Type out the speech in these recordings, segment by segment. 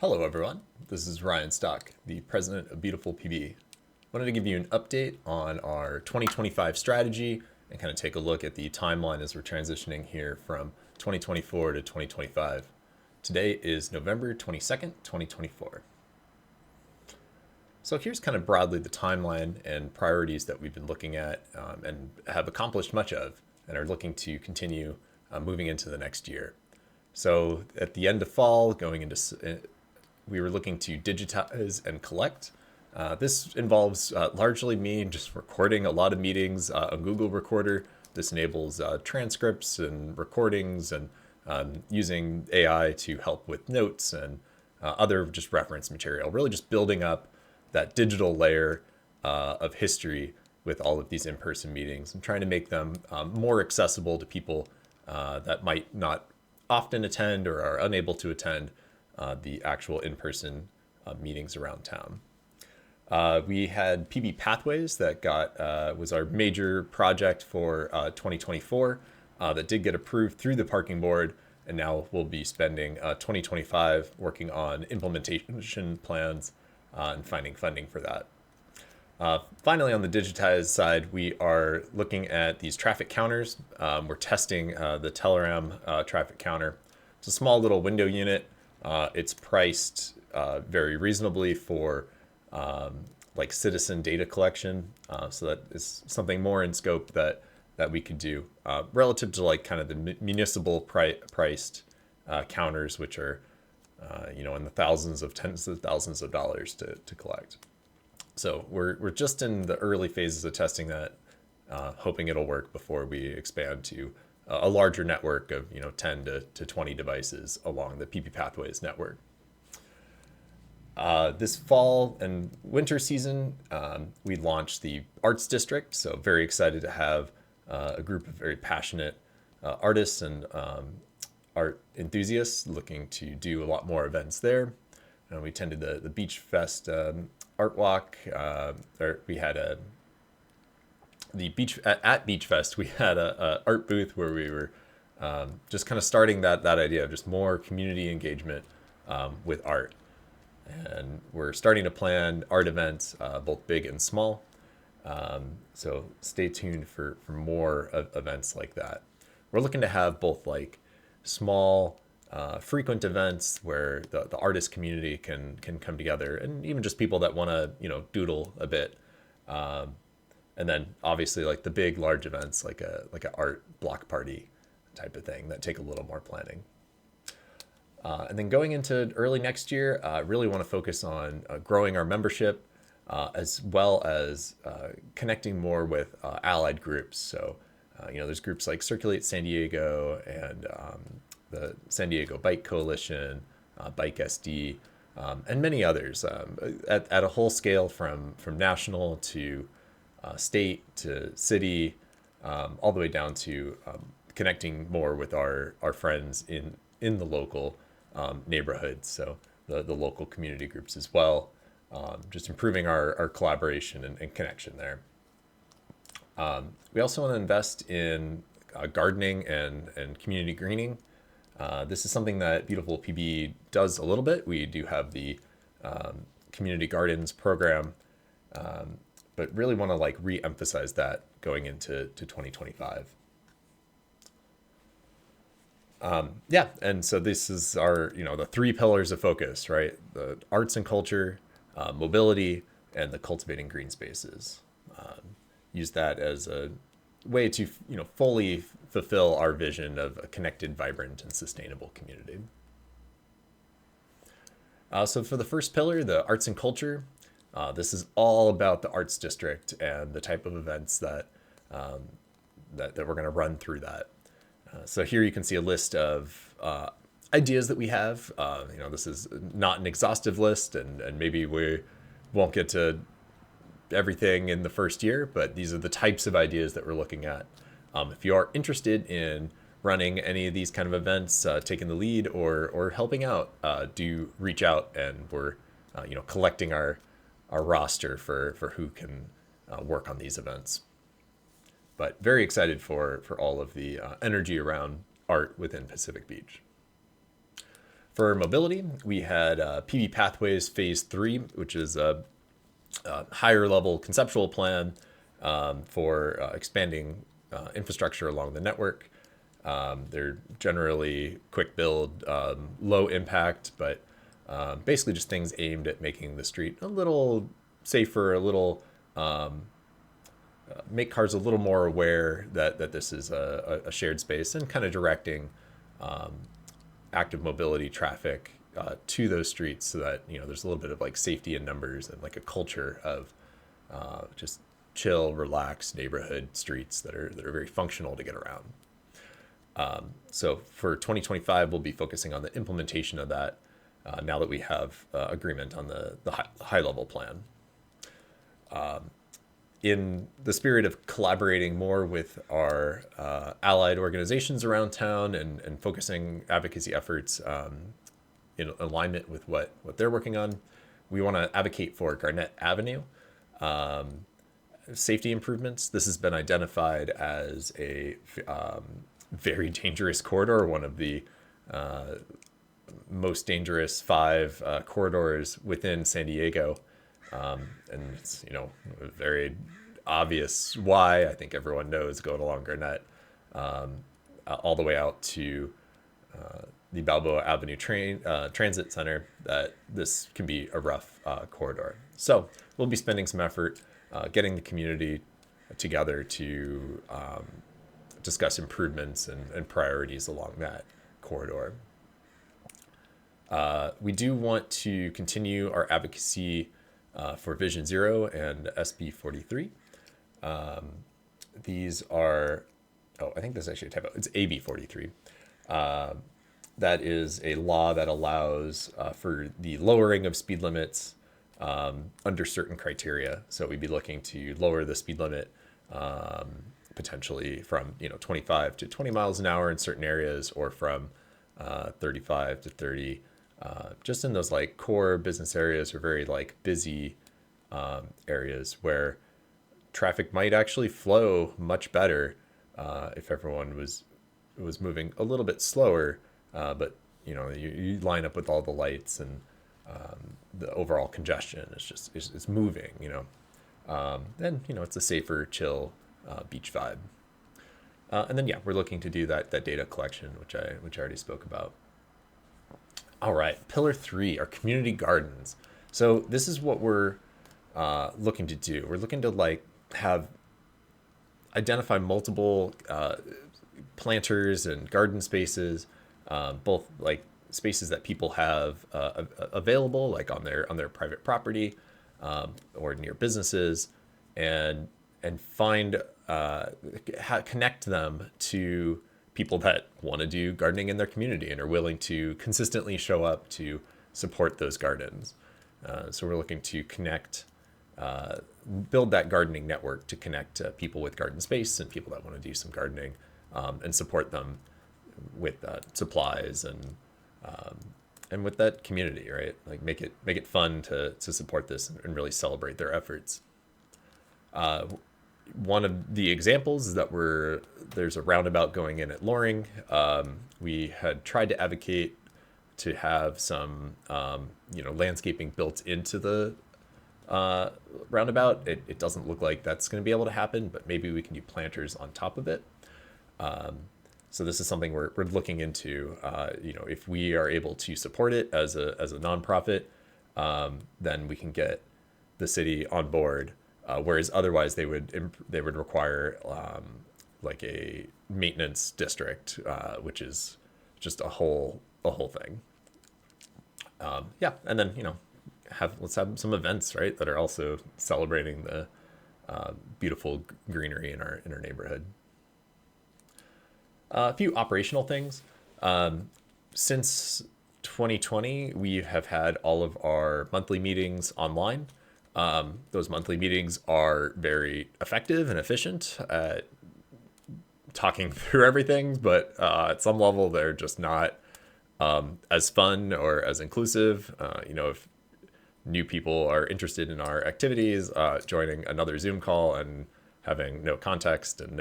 Hello, everyone. This is Ryan Stock, the president of Beautiful PB. Wanted to give you an update on our 2025 strategy and kind of take a look at the timeline as we're transitioning here from 2024 to 2025. Today is November 22nd, 2024. So here's kind of broadly the timeline and priorities that we've been looking at and have accomplished much of and are looking to continue moving into the next year. So at the end of fall, going into we were looking to digitize and collect. This involves largely me just recording a lot of meetings on Google Recorder. This enables transcripts and recordings and using AI to help with notes and other just reference material, really just building up that digital layer of history with all of these in-person meetings and trying to make them more accessible to people that might not often attend or are unable to attend the actual in-person meetings around town. We had PB Pathways that was our major project for 2024 that did get approved through the parking board, and now we'll be spending 2025 working on implementation plans and finding funding for that. Finally, on the digitized side, we are looking at these traffic counters. We're testing the Teleram traffic counter. It's a small little window unit. It's priced very reasonably for like citizen data collection. So that is something more in scope that we could do relative to like kind of the municipal priced counters, which are in the tens of thousands of dollars to collect. So we're just in the early phases of testing that, hoping it'll work before we expand to a larger network of 10 to 20 devices along the PB Pathways network. This fall and winter season, we launched the Arts District. So very excited to have a group of very passionate artists and art enthusiasts looking to do a lot more events there. We attended the Beach Fest art walk. We had at Beach Fest, we had a art booth where we were just kind of starting that idea of just more community engagement with art. And we're starting to plan art events, both big and small. So stay tuned for more events like that. We're looking to have both like small, frequent events where the artist community can come together, and even just people that want to doodle a bit. And then obviously like the big, large events like a art block party type of thing that take a little more planning. And then going into early next year, really want to focus on growing our membership as well as connecting more with allied groups. So, there's groups like Circulate San Diego and the San Diego Bike Coalition, Bike SD, and many others at a whole scale from national to state to city, all the way down to connecting more with our friends in the local neighborhoods, so the local community groups as well, just improving our collaboration and connection there. We also want to invest in gardening and community greening. This is something that Beautiful PB does a little bit. We do have the community gardens program, but really want to like re-emphasize that going into 2025. And so this is our, the three pillars of focus, right? The arts and culture, mobility, and the cultivating green spaces. Use that as a way to, fully fulfill our vision of a connected, vibrant, and sustainable community. So for the first pillar, the arts and culture, this is all about the Arts District and the type of events that we're going to run through that. So here you can see a list of ideas that we have. This is not an exhaustive list, and maybe we won't get to everything in the first year, but these are the types of ideas that we're looking at. If you are interested in running any of these kind of events, taking the lead or helping out, do reach out, and we're collecting our roster for who can work on these events. But very excited for all of the energy around art within Pacific Beach. For mobility, we had PV Pathways Phase 3, which is a higher level conceptual plan for expanding infrastructure along the network. They're generally quick build, low impact, but basically just things aimed at making the street a little safer, a little make cars a little more aware that this is a shared space, and kind of directing active mobility traffic to those streets so that there's a little bit of like safety in numbers and like a culture of just chill, relaxed neighborhood streets that are very functional to get around. So for 2025, we'll be focusing on the implementation of that now that we have agreement on the high level plan. In the spirit of collaborating more with our allied organizations around town and focusing advocacy efforts in alignment with what they're working on, we want to advocate for Garnett Avenue safety improvements. This has been identified as a very dangerous corridor, one of the most dangerous 5 corridors within San Diego. And it's, very obvious why. I think everyone knows going along Garnett all the way out to the Balboa Avenue Transit Center, that this can be a rough corridor. So we'll be spending some effort getting the community together to discuss improvements and priorities along that corridor. We do want to continue our advocacy for Vision Zero and SB 43. These are, I think this is actually a typo. It's AB 43. That is a law that allows for the lowering of speed limits under certain criteria. So we'd be looking to lower the speed limit potentially from 25 to 20 miles an hour in certain areas, or from 35 to 30, just in those like core business areas or very like busy areas where traffic might actually flow much better if everyone was moving a little bit slower, but you line up with all the lights, and the overall congestion is just it's moving. Then it's a safer, chill beach vibe. And then we're looking to do that data collection, which I already spoke about. All right, pillar 3, our community gardens. So this is what we're looking to do. We're looking to identify multiple planters and garden spaces, both like spaces that people have available, like on their private property or near businesses, and find connect them to people that want to do gardening in their community and are willing to consistently show up to support those gardens. So we're looking to connect, build that gardening network to connect people with garden space and people that want to do some gardening, and support them with supplies and with that community, right? Like make it fun to support this and really celebrate their efforts. One of the examples is that there's a roundabout going in at Loring. We had tried to advocate to have some landscaping built into the roundabout. It doesn't look like that's going to be able to happen, but maybe we can do planters on top of it. So this is something we're looking into. If we are able to support it as a nonprofit, then we can get the city on board. Whereas otherwise they would require like a maintenance district, which is just a whole thing. And then let's have some events, right, that are also celebrating the beautiful greenery in our neighborhood. A few operational things. Since 2020, we have had all of our monthly meetings online. Those monthly meetings are very effective and efficient at talking through everything, but at some level they're just not as fun or as inclusive. If new people are interested in our activities, joining another Zoom call and having no context and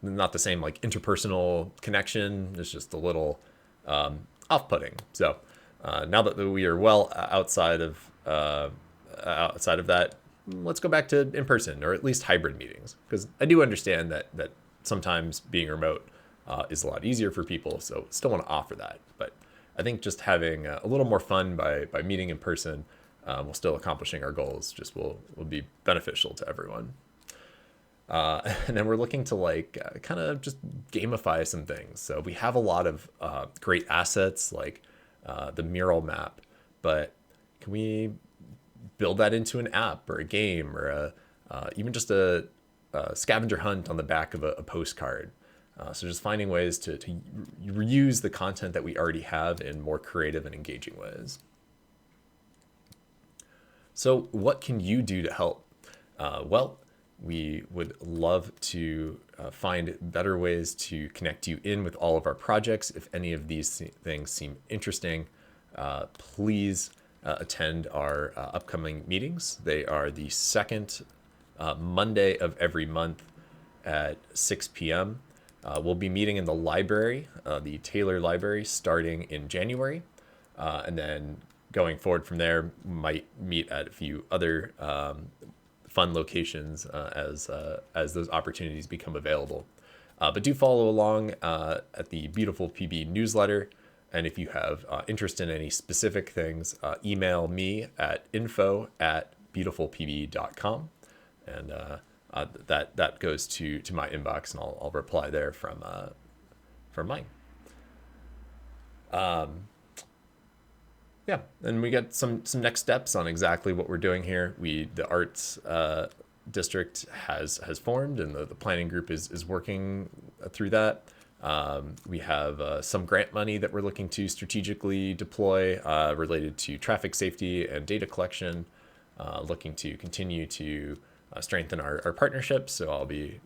not the same like interpersonal connection, is just a little off-putting. So now that we are well outside of that, let's go back to in-person or at least hybrid meetings, because I do understand that sometimes being remote is a lot easier for people. So still want to offer that, but I think just having a little more fun by meeting in person while still accomplishing our goals just will be beneficial to everyone. And then we're looking to kind of just gamify some things. So we have a lot of great assets like the mural map, but can we build that into an app or a game or even just a scavenger hunt on the back of a postcard? So just finding ways to reuse the content that we already have in more creative and engaging ways. So what can you do to help? Well, we would love to find better ways to connect you in with all of our projects. If any of these things seem interesting, please attend our upcoming meetings. They are the second Monday of every month at 6 p.m. We'll be meeting in the library, the Taylor Library, starting in January. And then going forward from there, might meet at a few other fun locations as those opportunities become available. But do follow along at the Beautiful PB newsletter. And if you have interest in any specific things, email me at info@beautifulpb.com. And that goes to my inbox, and I'll reply there from mine. Yeah, and we got some next steps on exactly what we're doing here. The arts district has formed, and the planning group is working through that. We have some grant money that we're looking to strategically deploy related to traffic safety and data collection, looking to continue to strengthen our partnerships. So I'll be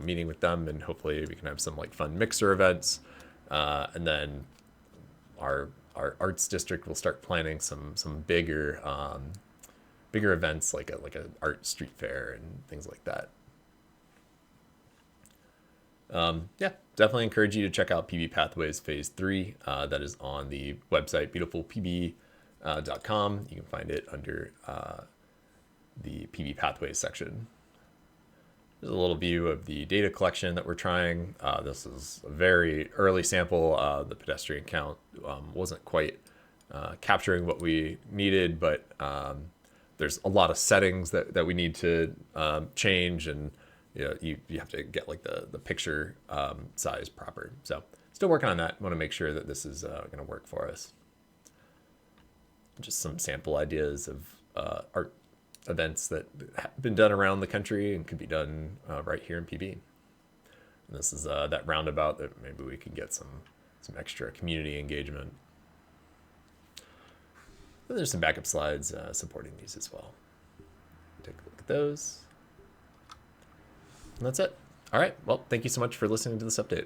meeting with them, and hopefully we can have some fun mixer events. And then our arts district will start planning some bigger events like a art street fair and things like that. Yeah, definitely encourage you to check out PB Pathways Phase 3. That is on the website beautifulpb.com. You can find it under the PB Pathways section. There's a little view of the data collection that we're trying. This is a very early sample. The pedestrian count wasn't quite capturing what we needed, but there's a lot of settings that we need to change, and you have to get the picture size proper. So still working on that. Want to make sure that this is going to work for us. Just some sample ideas of art events that have been done around the country and could be done right here in PB. And this is that roundabout that maybe we can get some extra community engagement. And there's some backup slides supporting these as well. Take a look at those. And that's it. All right. Well, thank you so much for listening to this update.